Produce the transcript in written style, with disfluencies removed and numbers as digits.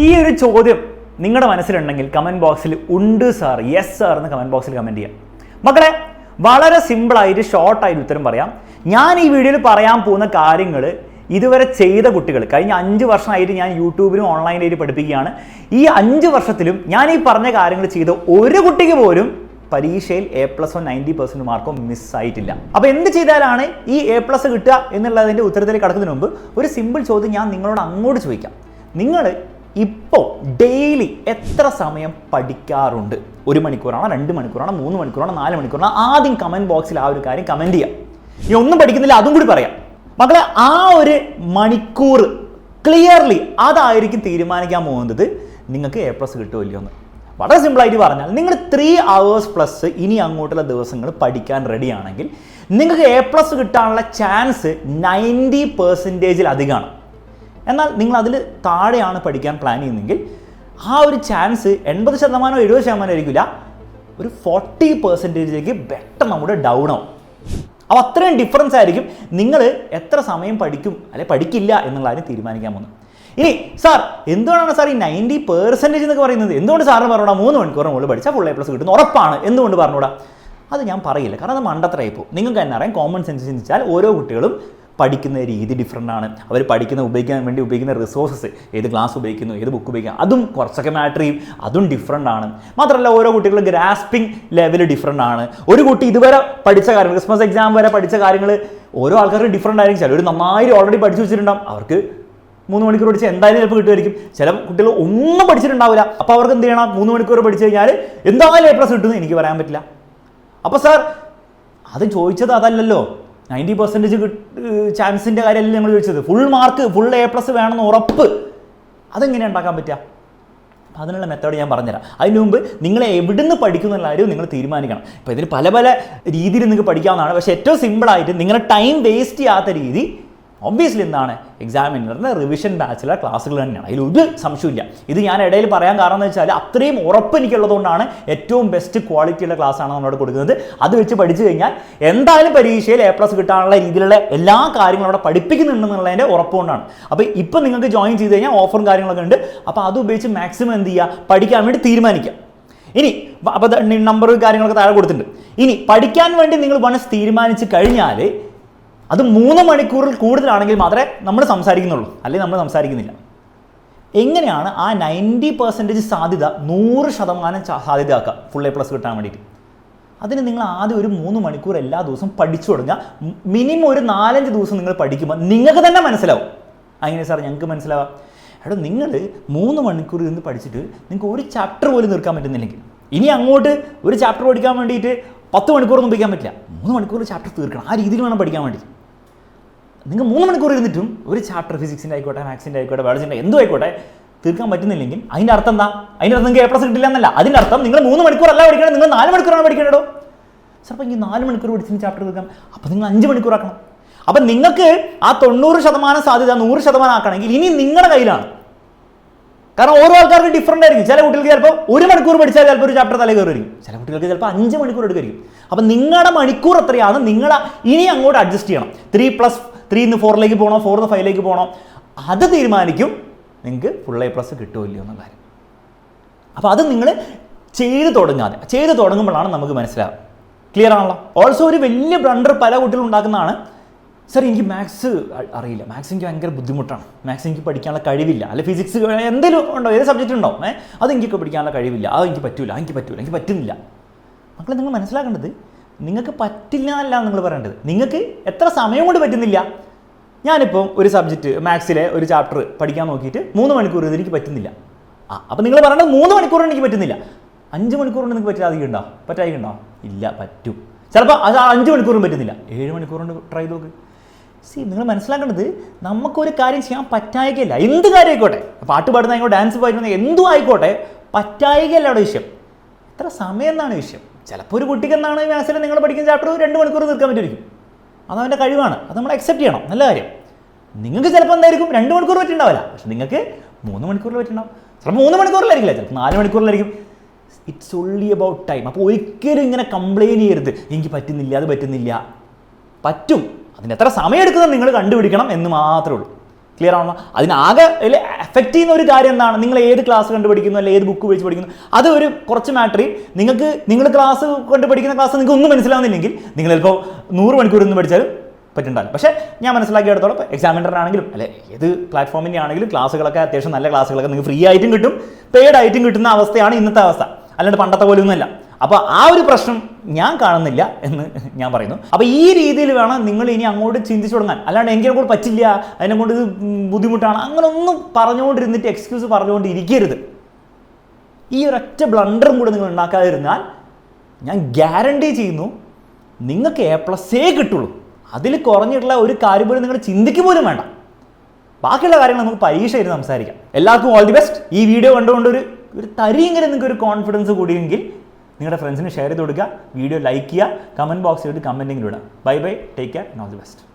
ഈ ഒരു ചോദ്യം നിങ്ങളുടെ മനസ്സിലുണ്ടെങ്കിൽ കമൻറ്റ് ബോക്സിൽ ഉണ്ട് സാർ, യെസ് സാർ എന്ന് കമൻറ്റ് ബോക്സിൽ കമൻറ്റ് ചെയ്യാം. മക്കളെ, വളരെ സിമ്പിളായിട്ട് ഷോർട്ടായിട്ട് ഉത്തരം പറയാം. ഞാൻ ഈ വീഡിയോയിൽ പറയാൻ പോകുന്ന കാര്യങ്ങൾ ഇതുവരെ ചെയ്ത കുട്ടികൾ, കഴിഞ്ഞ 5 വർഷമായിട്ട് ഞാൻ യൂട്യൂബിലും ഓൺലൈനായിട്ട് പഠിപ്പിക്കുകയാണ്. ഈ 5 വർഷത്തിലും ഞാൻ ഈ പറഞ്ഞ കാര്യങ്ങൾ ചെയ്ത ഒരു കുട്ടിക്ക് പോലും പരീക്ഷയിൽ A+ഓ 90% മാർക്കോ മിസ്സായിട്ടില്ല. അപ്പോൾ എന്ത് ചെയ്താലാണ് ഈ A+ കിട്ടുക എന്നുള്ളതിൻ്റെ ഉത്തരത്തിലേക്ക് കടക്കുന്നതിന് മുമ്പ് ഒരു സിമ്പിൾ ചോദ്യം ഞാൻ നിങ്ങളോട് അങ്ങോട്ട് ചോദിക്കാം. നിങ്ങൾ ഇപ്പോൾ ഡെയിലി എത്ര സമയം പഠിക്കാറുണ്ട്? 1 മണിക്കൂറാണോ, 2 മണിക്കൂറാണോ, 3 മണിക്കൂറാണോ, 4 മണിക്കൂറാണോ? ആദ്യം കമൻറ്റ് ബോക്സിൽ ആ ഒരു കാര്യം കമൻറ്റ് ചെയ്യാം. ഇനി ഒന്നും പഠിക്കുന്നില്ല അതും കൂടി പറയാം. മക്കളെ, ആ ഒരു മണിക്കൂർ ക്ലിയർലി അതായിരിക്കും തീരുമാനിക്കാൻ പോകുന്നത് നിങ്ങൾക്ക് A+ കിട്ടുമോ ഇല്ലയോ എന്ന്. വളരെ സിമ്പിളായിട്ട് പറഞ്ഞാൽ നിങ്ങൾ 3 hours പ്ലസ് ഇനി അങ്ങോട്ടുള്ള ദിവസങ്ങൾ പഠിക്കാൻ റെഡി ആണെങ്കിൽ നിങ്ങൾക്ക് A+ കിട്ടാനുള്ള ചാൻസ് 90% അധികമാണ്. എന്നാൽ നിങ്ങൾ അതിൽ താഴെയാണ് പഠിക്കാൻ പ്ലാൻ ചെയ്യുന്നതെങ്കിൽ ആ ഒരു ചാൻസ് 80% 70% ആയിരിക്കില്ല, ഒരു 40%ലേക്ക് പെട്ടെന്ന് നമ്മുടെ ഡൗൺ ആവും. അപ്പോൾ അത്രയും ഡിഫറൻസ് ആയിരിക്കും നിങ്ങൾ എത്ര സമയം പഠിക്കും അല്ലെ പഠിക്കില്ല എന്നുള്ള കാര്യം തീരുമാനിക്കാൻ പോകുന്നത്. ഇനി സാർ എന്തുകൊണ്ടാണ് സാർ ഈ 90% എന്നൊക്കെ പറയുന്നത്? എന്തുകൊണ്ട് സാറിന് പറഞ്ഞൂടാ 3 മണിക്കൂർ മുകളിൽ പഠിച്ചാൽ ഫുൾ A+ കിട്ടുന്നു ഉറപ്പാണ്? എന്തുകൊണ്ട് പറഞ്ഞൂടാ? അത് ഞാൻ പറയില്ല, കാരണം അത് മണ്ടത്തരമായി പോകും. നിങ്ങൾക്ക് തന്നെ അറിയാം, കോമൺ സെൻസ് ചിന്തിച്ചാൽ ഓരോ കുട്ടികളും പഠിക്കുന്ന രീതി ഡിഫറൻ്റ് ആണ്. അവർ ഉപയോഗിക്കാൻ വേണ്ടി ഉപയോഗിക്കുന്ന റിസോഴ്സസ്, ഏത് ക്ലാസ് ഉപയോഗിക്കുന്നു, ഏത് ബുക്ക് ഉപയോഗിക്കുന്നു, അതും കുറച്ചൊക്കെ മാറ്റർ ചെയ്യും, അതും ഡിഫറൻ്റ് ആണ്. മാത്രമല്ല ഓരോ കുട്ടികളുടെ ഗ്രാസ്പിംഗ് ലെവൽ ഡിഫറൻ്റ് ആണ്. ഒരു കുട്ടി ഇതുവരെ പഠിച്ച കാര്യങ്ങൾ, ക്രിസ്മസ് എക്സാം വരെ പഠിച്ച കാര്യങ്ങൾ ഓരോ ആൾക്കാർക്ക് ഡിഫറൻ്റ് ആയിരിക്കും. ചിലർ നന്നായി ഓൾറെഡി പഠിച്ചു വെച്ചിട്ടുണ്ടാകും, അവർക്ക് 3 മണിക്കൂർ പഠിച്ചാൽ എന്തായാലും ചിലപ്പോൾ കിട്ടുമായിരിക്കും. ചില കുട്ടികൾ ഒന്നും പഠിച്ചിട്ടുണ്ടാവില്ല, അപ്പോൾ അവർക്ക് എന്ത് ചെയ്യണം? 3 മണിക്കൂർ പഠിച്ചു കഴിഞ്ഞാൽ എന്തായാലും A+ കിട്ടുമെന്ന് എനിക്ക് പറയാൻ പറ്റില്ല. അപ്പോൾ സാർ അത് ചോദിച്ചത് അതല്ലല്ലോ, 90% ചാൻസിൻ്റെ കാര്യമല്ല ഞങ്ങൾ ചോദിച്ചത്. ഫുൾ മാർക്ക് ഫുൾ A+ വേണമെന്ന് ഉറപ്പ് അതെങ്ങനെയാണ് ഉണ്ടാക്കാൻ പറ്റുക? അപ്പോൾ അതിനുള്ള മെത്തേഡ് ഞാൻ പറഞ്ഞുതരാം. അതിന് മുമ്പ് നിങ്ങൾ എവിടെ നിന്ന് പഠിക്കുന്നുള്ള കാര്യം നിങ്ങൾ തീരുമാനിക്കണം. ഇപ്പോൾ ഇതിൽ പല പല രീതിയിൽ നിങ്ങൾക്ക് പഠിക്കാവുന്നതാണ്. പക്ഷേ ഏറ്റവും സിമ്പിളായിട്ട് നിങ്ങളുടെ ടൈം വേസ്റ്റ് ചെയ്യാത്ത രീതി ഒബ്വിയസ്ലി എന്താണ്? എക്സാമിനറിൻ്റെ റിവിഷൻ ബാച്ചിലർ ക്ലാസ്സുകൾ തന്നെയാണ്, അതിലൊരു സംശയമില്ല. ഇത് ഞാൻ ഇടയിൽ പറയാൻ കാരണം എന്ന് വെച്ചാൽ അത്രയും ഉറപ്പ് എനിക്കുള്ളതുകൊണ്ടാണ് ഏറ്റവും ബെസ്റ്റ് ക്വാളിറ്റിയുള്ള ക്ലാസ്സാണ് നമ്മളോട് കൊടുക്കുന്നത്. അത് വെച്ച് പഠിച്ചു കഴിഞ്ഞാൽ എന്തായാലും പരീക്ഷയിൽ A+ കിട്ടാനുള്ള രീതിയിലുള്ള എല്ലാ കാര്യങ്ങളും അവിടെ പഠിപ്പിക്കുന്നുണ്ടെന്നുള്ളതിൻ്റെ ഉറപ്പുകൊണ്ടാണ്. അപ്പോൾ ഇപ്പം നിങ്ങൾക്ക് ജോയിൻ ചെയ്ത് കഴിഞ്ഞാൽ ഓഫറും കാര്യങ്ങളൊക്കെ ഉണ്ട്. അപ്പോൾ അത് ഉപയോഗിച്ച് മാക്സിമം എന്ത് ചെയ്യുക? പഠിക്കാൻ വേണ്ടി തീരുമാനിക്കാം. ഇനി അപ്പോൾ നമ്പർ കാര്യങ്ങളൊക്കെ താഴെ കൊടുത്തിട്ടുണ്ട്. ഇനി പഠിക്കാൻ വേണ്ടി നിങ്ങൾ വൺസ് തീരുമാനിച്ച് കഴിഞ്ഞാൽ അത് 3 മണിക്കൂറിൽ കൂടുതലാണെങ്കിൽ മാത്രമേ നമ്മൾ സംസാരിക്കുന്നുള്ളൂ, അല്ലെങ്കിൽ നമ്മൾ സംസാരിക്കുന്നില്ല. എങ്ങനെയാണ് ആ 90% സാധ്യത 100% സാധ്യതയാക്കുക ഫുൾ A+ കിട്ടാൻ വേണ്ടിയിട്ട്? അതിന് നിങ്ങൾ ആദ്യം ഒരു 3 മണിക്കൂർ എല്ലാ ദിവസവും പഠിച്ചു തുടങ്ങുക. മിനിമം ഒരു 4-5 ദിവസം നിങ്ങൾ പഠിക്കുമ്പോൾ നിങ്ങൾക്ക് തന്നെ മനസ്സിലാവും. അങ്ങനെ സാർ ഞങ്ങൾക്ക് മനസ്സിലാവാം? എടാ, നിങ്ങൾ 3 മണിക്കൂർ ഇരുന്ന് പഠിച്ചിട്ട് നിങ്ങൾക്ക് ഒരു ചാപ്റ്റർ പോലും തീർക്കാൻ പറ്റുന്നില്ലെങ്കിൽ ഇനി അങ്ങോട്ട് ഒരു ചാപ്റ്റർ പഠിക്കാൻ വേണ്ടിയിട്ട് 10 മണിക്കൂറൊന്നും പഠിക്കാൻ പറ്റില്ല. 3 മണിക്കൂർ ചാപ്റ്റർ തീർക്കണം. ആ രീതിയിൽ വേണം പഠിക്കാൻ വേണ്ടി. നിങ്ങൾ 3 മണിക്കൂർ ഇരുന്നിട്ടും ഒരു ചാപ്റ്റർ ഫിസിക്സിൻ്റെ ആയിക്കോട്ടെ, മാത്സിൻ്റെ ആയിക്കോട്ടെ, ബയോളജിൻ്റെ എന്തും ആയിക്കോട്ടെ തീർക്കാൻ പറ്റുന്നില്ലെങ്കിൽ അതിൻ്റെ അർത്ഥം എന്താ? അതിൻ്റെ അർത്ഥം നിങ്ങൾക്ക് A+ കിട്ടില്ല എന്നല്ല. അതിൻ്റെ അർത്ഥം നിങ്ങൾ 3 മണിക്കൂർ അല്ല പഠിക്കണം, നിങ്ങൾ 4 മണിക്കൂറാണ് പഠിക്കേണ്ടോ. ചിലപ്പോൾ എനിക്ക് 4 മണിക്കൂർ പഠിച്ചിട്ട് ചാപ്റ്റർ തീർക്കാം, അപ്പോൾ നിങ്ങൾ 5 മണിക്കൂർ ആക്കണം. അപ്പം നിങ്ങൾക്ക് ആ 90% സാധ്യത 100% ആക്കണമെങ്കിൽ ഇനി നിങ്ങളുടെ കയ്യിലാണ്. കാരണം ഓരോ ആൾക്കാർക്ക് ഡിഫറൻ്റ് ആയിരിക്കും. ചില കുട്ടികൾക്ക് ചിലപ്പോൾ 1 മണിക്കൂർ പഠിച്ചാൽ ചിലപ്പോൾ ഒരു ചാപ്റ്റർ തലേ കയറുമായിരിക്കും, ചില കുട്ടികൾക്ക് ചിലപ്പോൾ 5 മണിക്കൂർ എടുക്കുമായിരിക്കും. അപ്പം നിങ്ങളുടെ മണിക്കൂർ എത്രയാണ് നിങ്ങൾ ഇനി അങ്ങോട്ട് അഡ്ജസ്റ്റ് ചെയ്യണം. 3+3 4ലേക്ക് പോകണോ, 4 5ലേക്ക് പോകണോ, അത് തീരുമാനിക്കും നിങ്ങൾക്ക് ഫുൾ A+ കിട്ടുമോ ഇല്ലയോ എന്നുള്ള കാര്യം. അപ്പോൾ അത് നിങ്ങൾ ചെയ്ത് തുടങ്ങുമ്പോഴാണ് നമുക്ക് മനസ്സിലാവുക. ക്ലിയർ ആണല്ലോ? ഓൾസോ ഒരു വലിയ ബ്ലണ്ടർ പല കുട്ടികളും ഉണ്ടാക്കുന്നതാണ്, സാർ എനിക്ക് മാത്സ് അറിയില്ല, മാത്സ് എനിക്ക് ഭയങ്കര ബുദ്ധിമുട്ടാണ്, മാത്സ് എനിക്ക് പഠിക്കാനുള്ള കഴിവില്ല, അല്ലെ ഫിസിക്സ് എന്തെങ്കിലും ഉണ്ടോ, ഏത് സബ്ജക്റ്റ് ഉണ്ടോ, അത് എനിക്ക് പഠിക്കാനുള്ള കഴിവില്ല, അത് എനിക്ക് പറ്റുന്നില്ല. മക്കളെ, നിങ്ങൾ മനസ്സിലാക്കേണ്ടത് നിങ്ങൾക്ക് പറ്റില്ല എന്നല്ല നിങ്ങൾ പറയേണ്ടത്, നിങ്ങൾക്ക് എത്ര സമയം കൊണ്ട് പറ്റുന്നില്ല. ഞാനിപ്പോൾ ഒരു സബ്ജക്റ്റ് മാത്സിലെ ഒരു ചാപ്റ്റർ പഠിക്കാൻ നോക്കിയിട്ട് 3 മണിക്കൂർ ഇത് എനിക്ക് പറ്റുന്നില്ല. അപ്പോൾ നിങ്ങൾ പറയേണ്ടത് 3 മണിക്കൂർ എനിക്ക് പറ്റുന്നില്ല. 5 മണിക്കൂർ കൊണ്ട് നിങ്ങൾക്ക് പറ്റാതിക്കുണ്ടോ? ഇല്ല, പറ്റും. ചിലപ്പോൾ അത് 5 മണിക്കൂറും പറ്റുന്നില്ല, 7 മണിക്കൂർ കൊണ്ട് ട്രൈ ചെയ്ത് നോക്ക്. നിങ്ങൾ മനസ്സിലാക്കേണ്ടത് നമുക്കൊരു കാര്യം ചെയ്യാൻ പറ്റായികയല്ല, എന്ത് കാര്യം ആയിക്കോട്ടെ, പാട്ട് പാടുന്ന ഡാൻസ് പാടുന്ന എന്തും ആയിക്കോട്ടെ, പറ്റായികയല്ല അവിടെ വിഷയം, എത്ര സമയം എന്നാണ് വിഷയം. ചിലപ്പോൾ ഒരു കുട്ടിക്ക് എന്താണ് മാത്സിൽ നിങ്ങൾ പഠിക്കുന്ന ചാപ്റ്റർ 2 മണിക്കൂർ തീർക്കാൻ പറ്റുമായിരിക്കും, അതവൻ്റെ കഴിവാണ്, അത് നമ്മൾ അക്സെപ്റ്റ് ചെയ്യണം, നല്ല കാര്യം. നിങ്ങൾക്ക് ചിലപ്പോൾ എന്തായിരിക്കും 2 മണിക്കൂർ പറ്റുന്നുണ്ടാവില്ല, പക്ഷെ നിങ്ങൾക്ക് 3 മണിക്കൂറിൽ പറ്റുന്നുണ്ടാവും. ചിലപ്പോൾ 3 മണിക്കൂറിലായിരിക്കില്ല, ചിലപ്പോൾ 4 മണിക്കൂറിലായിരിക്കും. It's only about time. അപ്പോൾ ഒരിക്കലും ഇങ്ങനെ കംപ്ലയിൻറ്റ് ചെയ്യരുത്, എനിക്ക് പറ്റുന്നില്ല, അത് പറ്റുന്നില്ല. പറ്റും, അതിന് എത്ര സമയം എടുക്കുന്നത് നിങ്ങൾ കണ്ടുപിടിക്കണം എന്ന് മാത്രമേ ഉള്ളൂ. ക്ലിയർ ആണോ? അതിനാകെ എഫക്റ്റ് ചെയ്യുന്ന ഒരു കാര്യം എന്താണ്? നിങ്ങൾ ഏത് ക്ലാസ് കണ്ട് പഠിക്കുന്നു, അല്ലെങ്കിൽ ഏത് ബുക്ക് വെച്ച് പഠിക്കുന്നു, അത് ഒരു കുറച്ച് മാറ്ററി. നിങ്ങൾ ക്ലാസ് കണ്ട് പഠിക്കുന്ന ക്ലാസ് നിങ്ങൾക്ക് ഒന്നും മനസ്സിലാവുന്നില്ലെങ്കിൽ നിങ്ങൾ ചിലപ്പോൾ 100 മണിക്കൂർ നിന്ന് പഠിച്ചാലും പറ്റുന്നുണ്ടാവില്ല. പക്ഷേ ഞാൻ മനസ്സിലാക്കിയെടുത്തോളം എക്സാമിനറിനാണെങ്കിലും അല്ലെ ഏത് പ്ലാറ്റ്ഫോമിൻ്റെ ആണെങ്കിലും ക്ലാസ്സുകളൊക്കെ അത്യാവശ്യം നല്ല ക്ലാസ്സുകളൊക്കെ നിങ്ങൾക്ക് ഫ്രീ ആയിട്ടും കിട്ടും, പെയ്ഡ് ആയിട്ടും കിട്ടുന്ന അവസ്ഥയാണ് ഇന്നത്തെ അവസ്ഥ. അല്ലാണ്ട് പണ്ടത്തെ പോലെ ഒന്നുമല്ല. അപ്പോൾ ആ ഒരു പ്രശ്നം ഞാൻ കാണുന്നില്ല എന്ന് ഞാൻ പറയുന്നു. അപ്പോൾ ഈ രീതിയിൽ വേണം നിങ്ങൾ ഇനി അങ്ങോട്ട് ചിന്തിച്ചു തുടങ്ങാൻ. അല്ലാണ്ട് എനിക്കതിനെ കൊണ്ട് പറ്റില്ല, അതിനെ കൊണ്ട് ഇത് ബുദ്ധിമുട്ടാണ്, അങ്ങനെ ഒന്നും പറഞ്ഞുകൊണ്ടിരുന്നിട്ട് എക്സ്ക്യൂസ് പറഞ്ഞുകൊണ്ടിരിക്കരുത്. ഈ ഒരൊറ്റ ബ്ലണ്ടറും കൂടെ നിങ്ങൾ ഉണ്ടാക്കാതിരുന്നാൽ ഞാൻ ഗ്യാരണ്ടി ചെയ്യുന്നു നിങ്ങൾക്ക് A+ കിട്ടുള്ളൂ. അതിൽ കുറഞ്ഞിട്ടുള്ള ഒരു കാര്യം പോലും നിങ്ങൾ ചിന്തിക്കുക പോലും വേണ്ട. ബാക്കിയുള്ള കാര്യങ്ങൾ നമുക്ക് പരീക്ഷ ഇരുന്ന് സംസാരിക്കാം. എല്ലാവർക്കും ഓൾ ദി ബെസ്റ്റ്. ഈ വീഡിയോ കണ്ടുകൊണ്ട് ഒരു തരിയെങ്കിലും നിങ്ങൾക്ക് ഒരു കോൺഫിഡൻസ് കൂടിയെങ്കിൽ നിങ്ങളുടെ ഫ്രണ്ട്സിന് ഷെയർ ചെയ്ത് കൊടുക്കുക, വീഡിയോ ലൈക്ക് ചെയ്യുക, കമൻറ്റ് ബോക്സിലോട്ട് കമൻറ്റിങ്ങിൽ ഇടുക. Bye bye, take care, all the best.